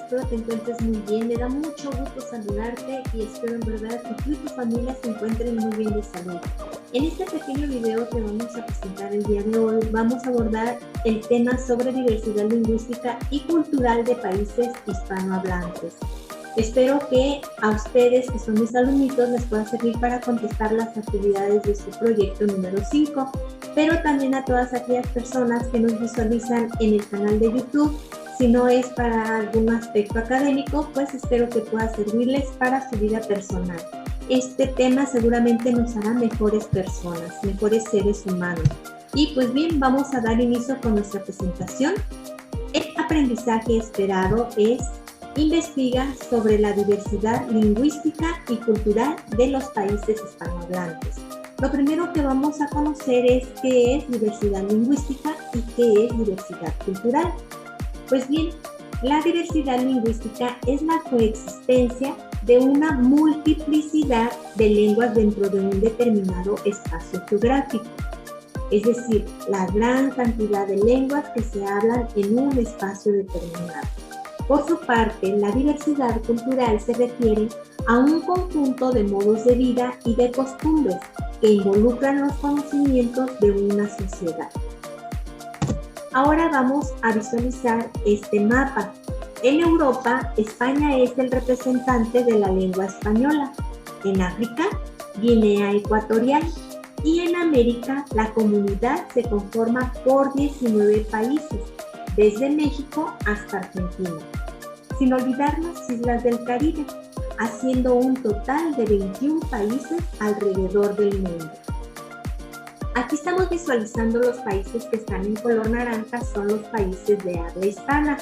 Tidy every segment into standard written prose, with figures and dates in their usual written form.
espero te encuentres muy bien. Me da mucho gusto saludarte y espero en verdad que tú y tu familia se encuentren muy bien de salud. En este pequeño video que vamos a presentar el día de hoy, vamos a abordar el tema sobre diversidad lingüística y cultural de países hispanohablantes. Espero que a ustedes, que son mis alumnitos, les pueda servir para contestar las actividades de su proyecto número 5, pero también a todas aquellas personas que nos visualizan en el canal de YouTube. Si no es para algún aspecto académico, pues espero que pueda servirles para su vida personal. Este tema seguramente nos hará mejores personas, mejores seres humanos. Y pues bien, vamos a dar inicio con nuestra presentación. El aprendizaje esperado es: investiga sobre la diversidad lingüística y cultural de los países hispanohablantes. Lo primero que vamos a conocer es qué es diversidad lingüística y qué es diversidad cultural. Pues bien, la diversidad lingüística es la coexistencia de una multiplicidad de lenguas dentro de un determinado espacio geográfico. Es decir, la gran cantidad de lenguas que se hablan en un espacio determinado. Por su parte, la diversidad cultural se refiere a un conjunto de modos de vida y de costumbres que involucran los conocimientos de una sociedad. Ahora vamos a visualizar este mapa. En Europa, España es el representante de la lengua española. En África, Guinea Ecuatorial. Y en América, la comunidad se conforma por 19 países, desde México hasta Argentina, sin olvidar las islas del Caribe, haciendo un total de 21 países alrededor del mundo. Aquí estamos visualizando los países que están en color naranja, son los países de habla hispana.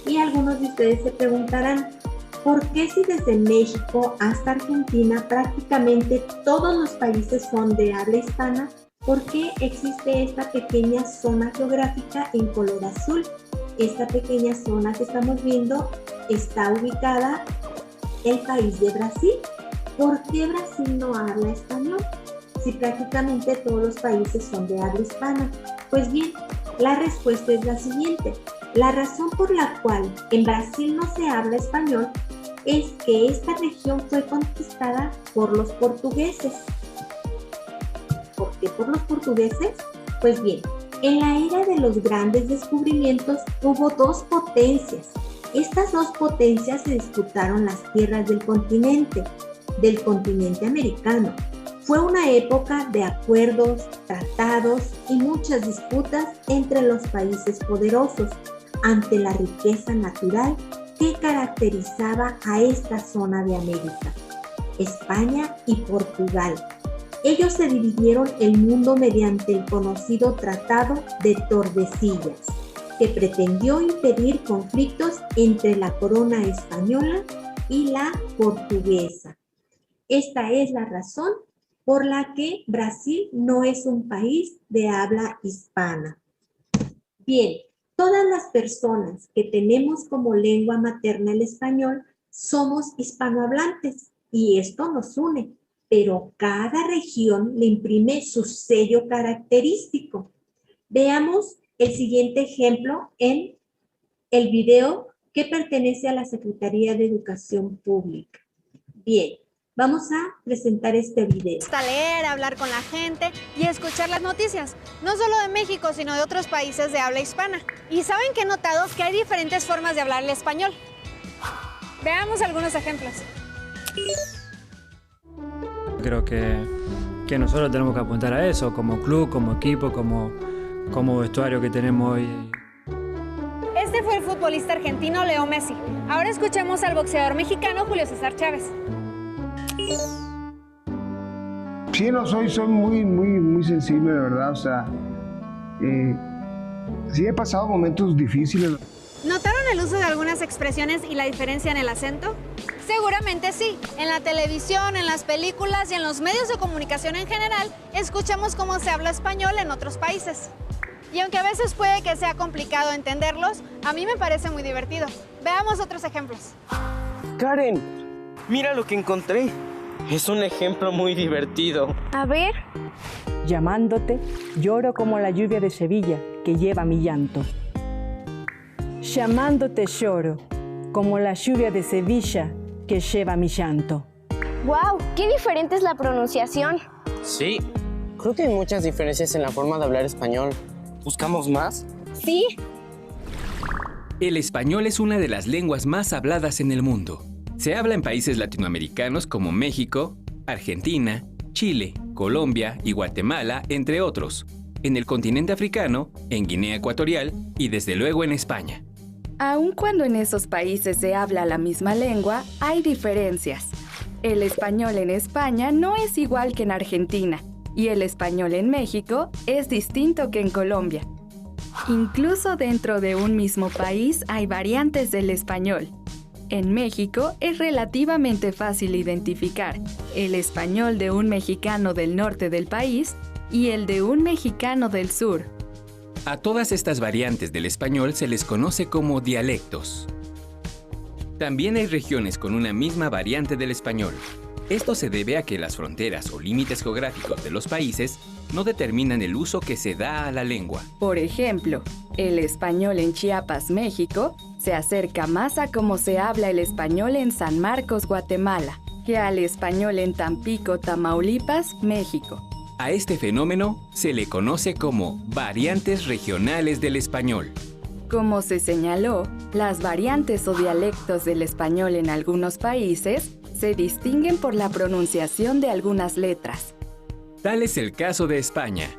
Y algunos de ustedes se preguntarán, ¿por qué si desde México hasta Argentina prácticamente todos los países son de habla hispana? ¿Por qué existe esta pequeña zona geográfica en color azul? Esta pequeña zona que estamos viendo está ubicada en el país de Brasil. ¿Por qué Brasil no habla español si prácticamente todos los países son de habla hispana? Pues bien, la respuesta es la siguiente. La razón por la cual en Brasil no se habla español es que esta región fue conquistada por los portugueses. ¿Por qué por los portugueses? Pues bien, en la era de los grandes descubrimientos hubo dos potencias. Estas dos potencias se disputaron las tierras del continente americano. Fue una época de acuerdos, tratados y muchas disputas entre los países poderosos ante la riqueza natural que caracterizaba a esta zona de América, España y Portugal. Ellos se dividieron el mundo mediante el conocido Tratado de Tordesillas, que pretendió impedir conflictos entre la corona española y la portuguesa. Esta es la razón por la que Brasil no es un país de habla hispana. Bien, todas las personas que tenemos como lengua materna el español somos hispanohablantes y esto nos une, pero cada región le imprime su sello característico. Veamos el siguiente ejemplo en el video que pertenece a la Secretaría de Educación Pública. Bien, vamos a presentar este video. Hasta leer, hablar con la gente y escuchar las noticias, no solo de México, sino de otros países de habla hispana. ¿Y saben que he notado? Que hay diferentes formas de hablar el español. Veamos algunos ejemplos. Creo que nosotros tenemos que apuntar a eso, como club, como equipo, como vestuario que tenemos hoy. Este fue el futbolista argentino Leo Messi. Ahora escuchemos al boxeador mexicano Julio César Chávez. Sí, no soy muy sensible, de verdad, o sea, sí he pasado momentos difíciles. ¿Notaron el uso de algunas expresiones y la diferencia en el acento? Seguramente sí. En la televisión, en las películas y en los medios de comunicación en general, escuchamos cómo se habla español en otros países. Y aunque a veces puede que sea complicado entenderlos, a mí me parece muy divertido. Veamos otros ejemplos. Karen, mira lo que encontré. Es un ejemplo muy divertido. A ver. Llamándote, lloro como la lluvia de Sevilla que lleva mi llamándote, lloro como la lluvia de Sevilla que lleva mi llanto. ¡Wow! ¡Qué diferente es la pronunciación! Sí, creo que hay muchas diferencias en la forma de hablar español. ¿Buscamos más? Sí. El español es una de las lenguas más habladas en el mundo. Se habla en países latinoamericanos como México, Argentina, Chile, Colombia y Guatemala, entre otros. En el continente africano, en Guinea Ecuatorial y desde luego en España. Aun cuando en esos países se habla la misma lengua, hay diferencias. El español en España no es igual que en Argentina, y el español en México es distinto que en Colombia. Incluso dentro de un mismo país hay variantes del español. En México es relativamente fácil identificar el español de un mexicano del norte del país y el de un mexicano del sur. A todas estas variantes del español se les conoce como dialectos. También hay regiones con una misma variante del español. Esto se debe a que las fronteras o límites geográficos de los países no determinan el uso que se da a la lengua. Por ejemplo, el español en Chiapas, México, se acerca más a cómo se habla el español en San Marcos, Guatemala, que al español en Tampico, Tamaulipas, México. A este fenómeno se le conoce como variantes regionales del español. Como se señaló, las variantes o dialectos del español en algunos países se distinguen por la pronunciación de algunas letras. Tal es el caso de España,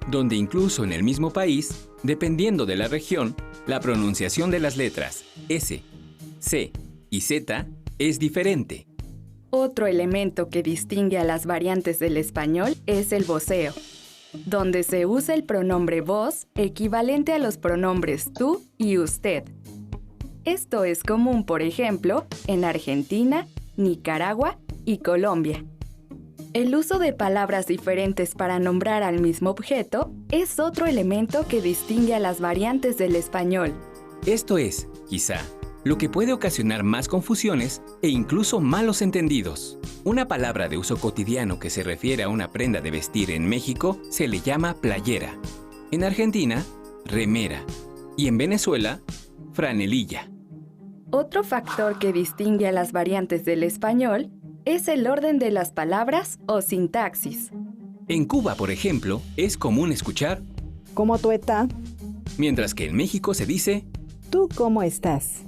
donde incluso en el mismo país, dependiendo de la región, la pronunciación de las letras S, C y Z es diferente. Otro elemento que distingue a las variantes del español es el voceo, donde se usa el pronombre vos equivalente a los pronombres tú y usted. Esto es común, por ejemplo, en Argentina, Nicaragua y Colombia. El uso de palabras diferentes para nombrar al mismo objeto es otro elemento que distingue a las variantes del español. Esto es, quizá, lo que puede ocasionar más confusiones e incluso malos entendidos. Una palabra de uso cotidiano que se refiere a una prenda de vestir en México se le llama playera. En Argentina, remera. Y en Venezuela, franelilla. Otro factor que distingue a las variantes del español es el orden de las palabras o sintaxis. En Cuba, por ejemplo, es común escuchar ¿Cómo tú estás? mientras que en México se dice ¿Tú cómo estás?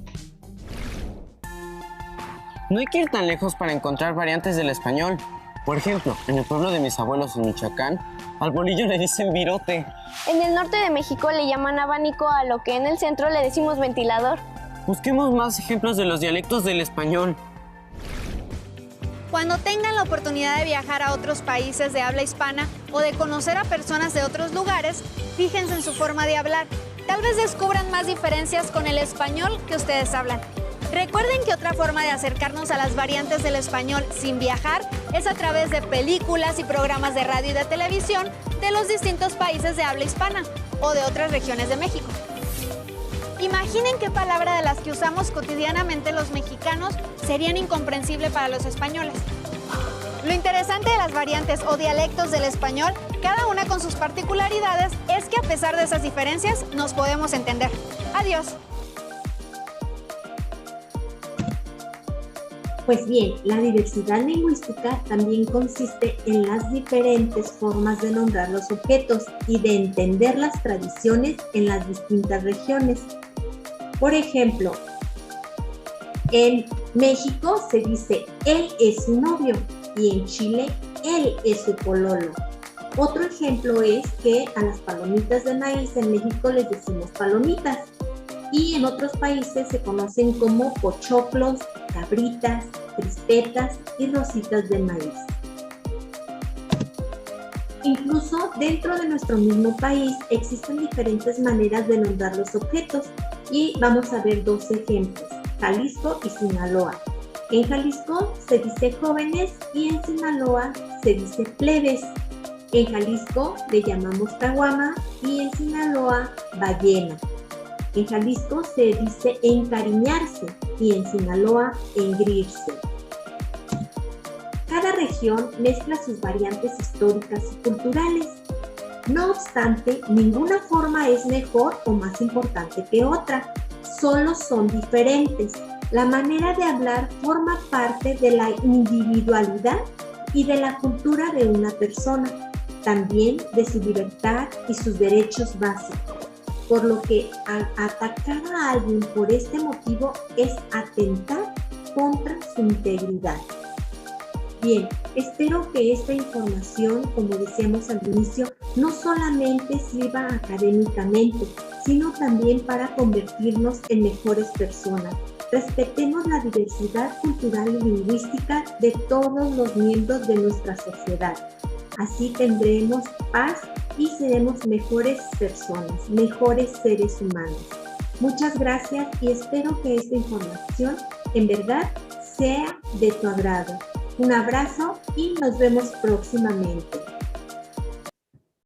No hay que ir tan lejos para encontrar variantes del español. Por ejemplo, en el pueblo de mis abuelos en Michoacán, al bolillo le dicen virote. En el norte de México le llaman abanico a lo que en el centro le decimos ventilador. Busquemos más ejemplos de los dialectos del español. Cuando tengan la oportunidad de viajar a otros países de habla hispana o de conocer a personas de otros lugares, fíjense en su forma de hablar. Tal vez descubran más diferencias con el español que ustedes hablan. Recuerden que otra forma de acercarnos a las variantes del español sin viajar es a través de películas y programas de radio y de televisión de los distintos países de habla hispana o de otras regiones de México. Imaginen qué palabra de las que usamos cotidianamente los mexicanos serían incomprensible para los españoles. Lo interesante de las variantes o dialectos del español, cada una con sus particularidades, es que a pesar de esas diferencias nos podemos entender. Adiós. Pues bien, la diversidad lingüística también consiste en las diferentes formas de nombrar los objetos y de entender las tradiciones en las distintas regiones. Por ejemplo, en México se dice él es su novio y en Chile él es su pololo. Otro ejemplo es que a las palomitas de maíz en México les decimos palomitas y en otros países se conocen como pochoclos, cabritas, crispetas y rositas de maíz. Incluso dentro de nuestro mismo país existen diferentes maneras de nombrar los objetos y vamos a ver dos ejemplos, Jalisco y Sinaloa. En Jalisco se dice jóvenes y en Sinaloa se dice plebes. En Jalisco le llamamos caguama y en Sinaloa ballena. En Jalisco se dice encariñarse y en Sinaloa engrirse. Cada región mezcla sus variantes históricas y culturales. No obstante, ninguna forma es mejor o más importante que otra, solo son diferentes. La manera de hablar forma parte de la individualidad y de la cultura de una persona, también de su libertad y sus derechos básicos, por lo que al atacar a alguien por este motivo es atentar contra su integridad. Bien, espero que esta información, como decíamos al inicio, no solamente sirva académicamente, sino también para convertirnos en mejores personas. Respetemos la diversidad cultural y lingüística de todos los miembros de nuestra sociedad. Así tendremos paz y seremos mejores personas, mejores seres humanos. Muchas gracias y espero que esta información en verdad sea de tu agrado. Un abrazo y nos vemos próximamente.